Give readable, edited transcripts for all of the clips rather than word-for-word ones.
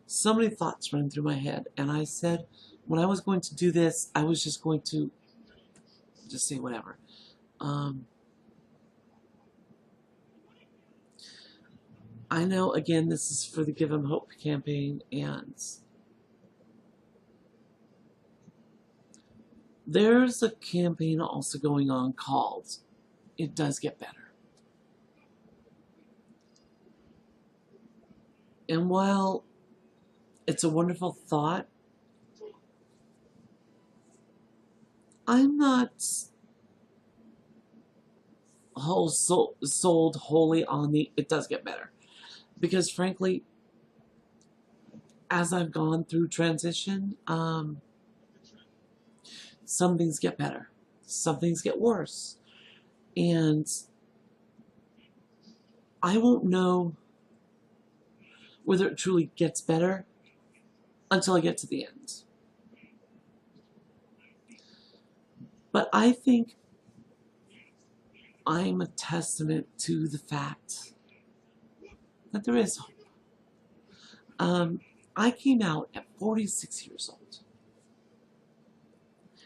so many thoughts running through my head, and I said, when I was going to do this, I was just going to just say whatever. I know, again, this is for the Give 'em Hope campaign, and there's a campaign also going on called It Does Get Better. And while it's a wonderful thought, I'm not sold wholly on the It Does Get Better. Because frankly, as I've gone through transition, some things get better, some things get worse. And I won't know whether it truly gets better until I get to the end. But I think I'm a testament to the fact that there is hope. I came out at 46 years old,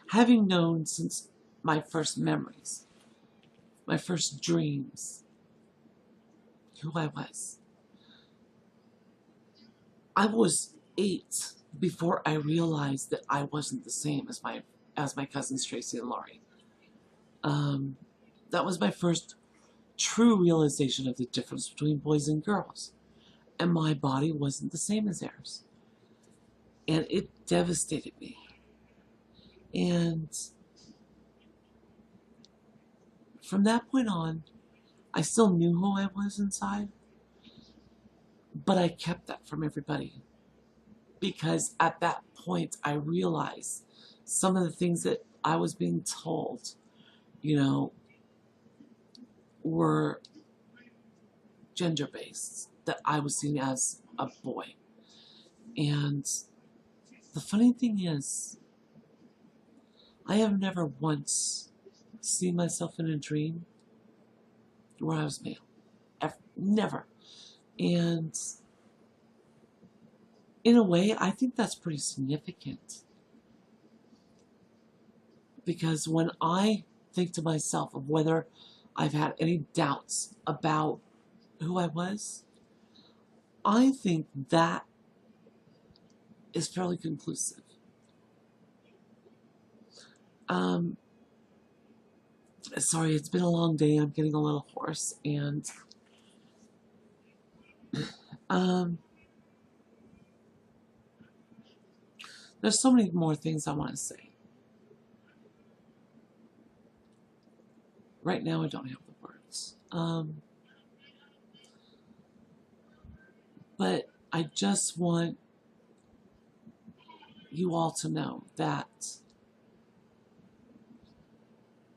having known since my first memories, my first dreams, who I was. I was 8 before I realized that I wasn't the same as my cousins Tracy and Laurie. That was my first true realization of the difference between boys and girls. And my body wasn't the same as theirs. And it devastated me. And from that point on, I still knew who I was inside, but I kept that from everybody. Because at that point, I realized some of the things that I was being told, were gender-based, that I was seen as a boy. And the funny thing is, I have never once seen myself in a dream where I was male. Never. And in a way, I think that's pretty significant. Because when I think to myself of whether I've had any doubts about who I was, I think that is fairly conclusive. Sorry, it's been a long day. I'm getting a little hoarse, and there's so many more things I want to say. Right now, I don't have the words. But I just want you all to know that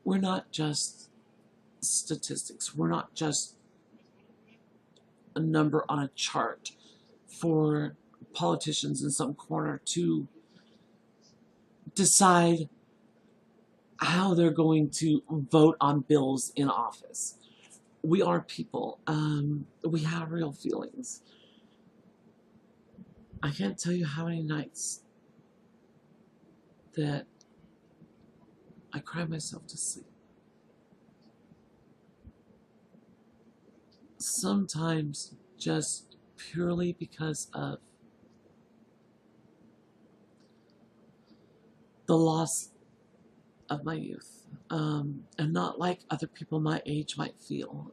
we're not just statistics. We're not just a number on a chart for politicians in some corner to decide how they're going to vote on bills in office. We are people. We have real feelings. I can't tell you how many nights that I cry myself to sleep. Sometimes just purely because of the loss of my youth, and not like other people my age might feel,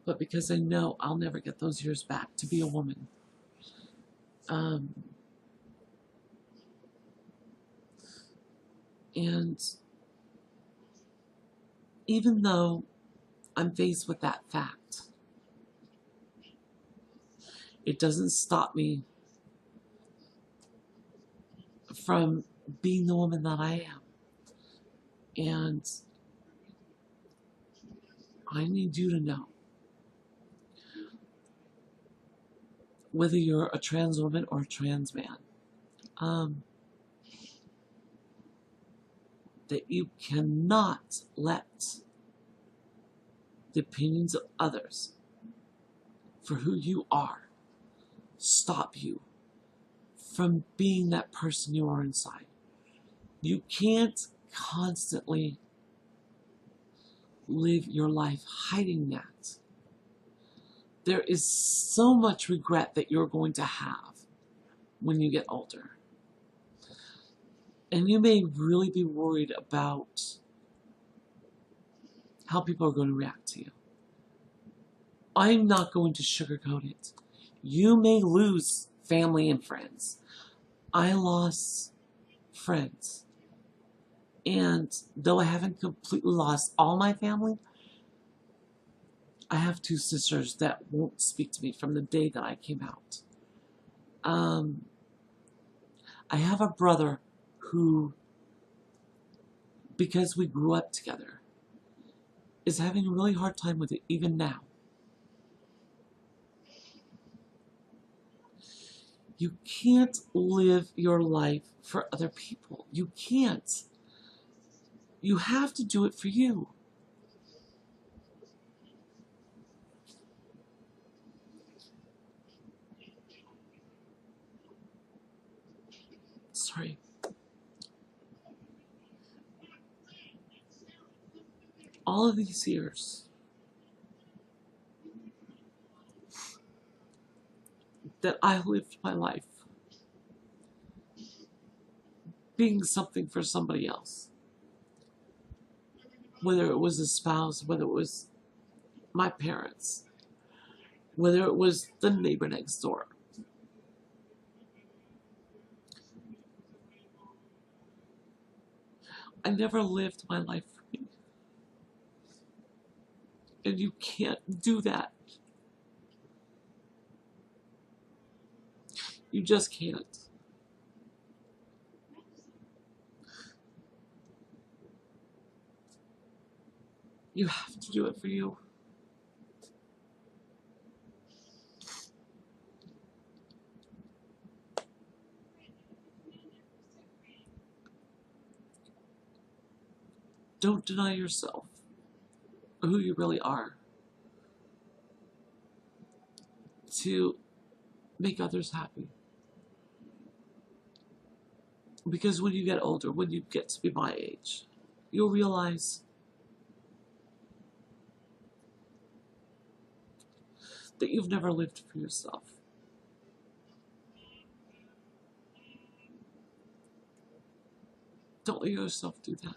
but because I know I'll never get those years back to be a woman. And even though I'm faced with that fact, it doesn't stop me from being the woman that I am. And I need you to know, whether you're a trans woman or a trans man, that you cannot let the opinions of others for who you are stop you from being that person you are inside. You can't constantly live your life hiding that. There is so much regret that you're going to have when you get older. And you may really be worried about how people are going to react to you. I'm not going to sugarcoat it. You may lose family and friends. I lost friends. And though I haven't completely lost all my family, I have 2 sisters that won't speak to me from the day that I came out. I have a brother who, because we grew up together, is having a really hard time with it even now. You can't live your life for other people. You can't. You have to do it for you. Sorry. All of these years that I lived my life being something for somebody else, whether it was a spouse, whether it was my parents, whether it was the neighbor next door. I never lived my life for me. And you can't do that. You just can't. You have to do it for you. Don't deny yourself who you really are to make others happy. Because when you get older, when you get to be my age, you'll realize that you've never lived for yourself. Don't let yourself do that.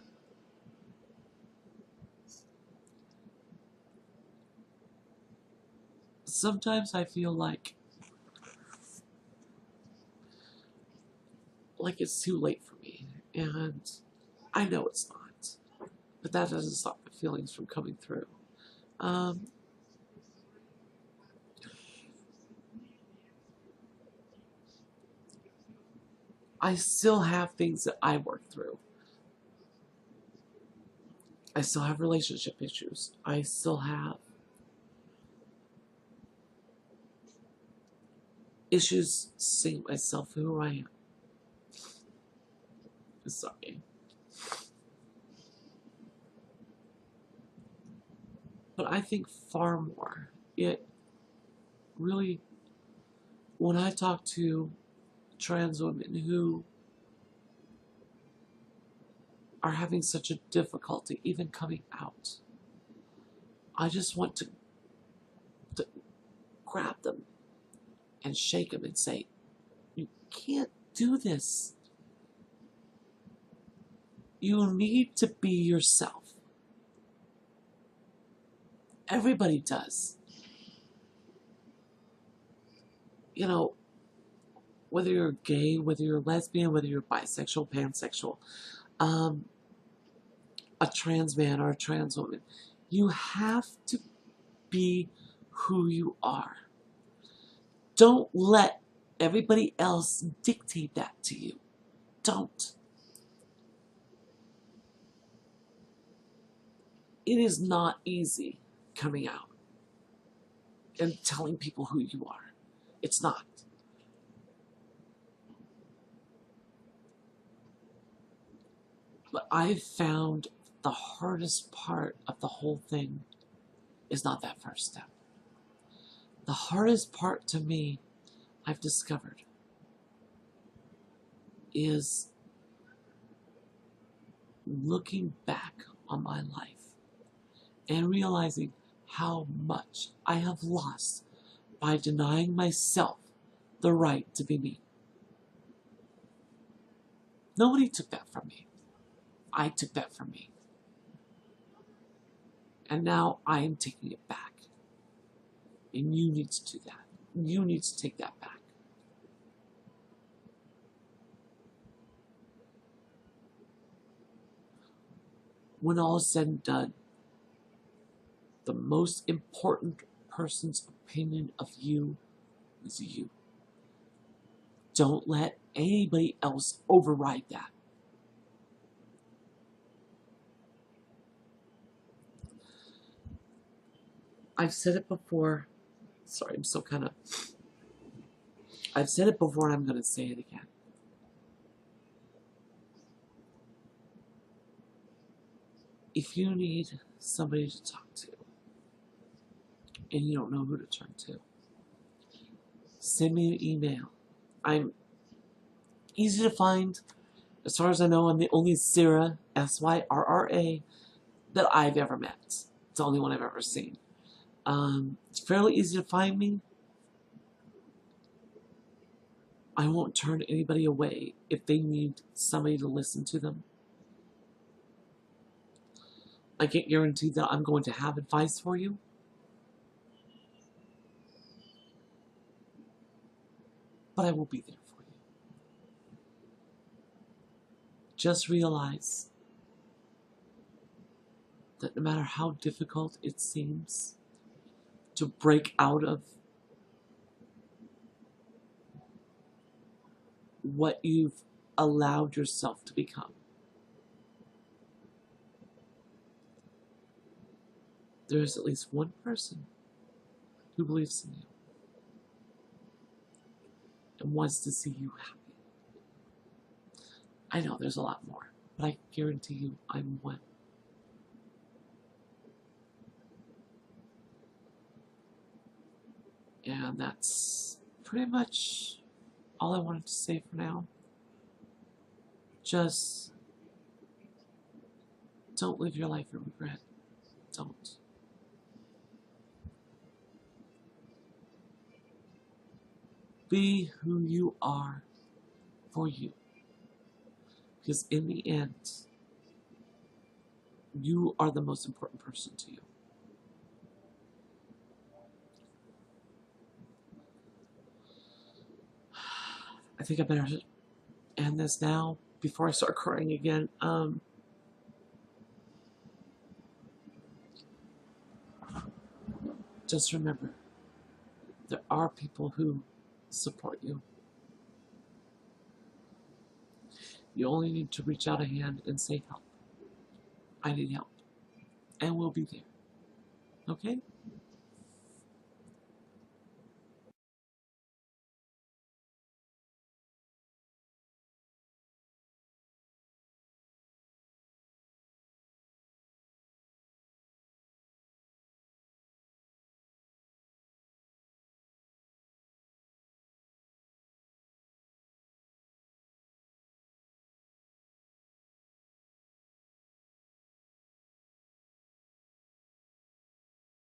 Sometimes I feel like it's too late for me, and I know it's not, but that doesn't stop the feelings from coming through. I still have things that I work through. I still have relationship issues. I still have issues seeing myself for who I am. Sorry. But I think far more. It really, when I talk to trans women who are having such a difficulty even coming out, I just want to grab them and shake them and say, you can't do this. You need to be yourself. Everybody does. You know, whether you're gay, whether you're lesbian, whether you're bisexual, pansexual, a trans man or a trans woman, you have to be who you are. Don't let everybody else dictate that to you. Don't. It is not easy coming out and telling people who you are. It's not. But I've found the hardest part of the whole thing is not that first step. The hardest part to me, I've discovered, is looking back on my life and realizing how much I have lost by denying myself the right to be me. Nobody took that from me. I took that from me. And now I am taking it back. And you need to do that. You need to take that back. When all is said and done, the most important person's opinion of you is you. Don't let anybody else override that. I've said it before. Sorry, I'm still kind of... I've said it before and I'm going to say it again. If you need somebody to talk to and you don't know who to turn to, send me an email. I'm easy to find. As far as I know, I'm the only Syrra, Syrra, that I've ever met. It's the only one I've ever seen. It's fairly easy to find me. I won't turn anybody away if they need somebody to listen to them. I can't guarantee that I'm going to have advice for you. But I will be there for you. Just realize that no matter how difficult it seems to break out of what you've allowed yourself to become, there is at least one person who believes in you and wants to see you happy. I know there's a lot more, but I guarantee you I'm one. And that's pretty much all I wanted to say for now. Just don't live your life in regret. Don't. Be who you are for you. Because in the end, you are the most important person to you. I think I better end this now before I start crying again. Just remember, there are people who support you. You only need to reach out a hand and say help. I need help. And we'll be there. Okay?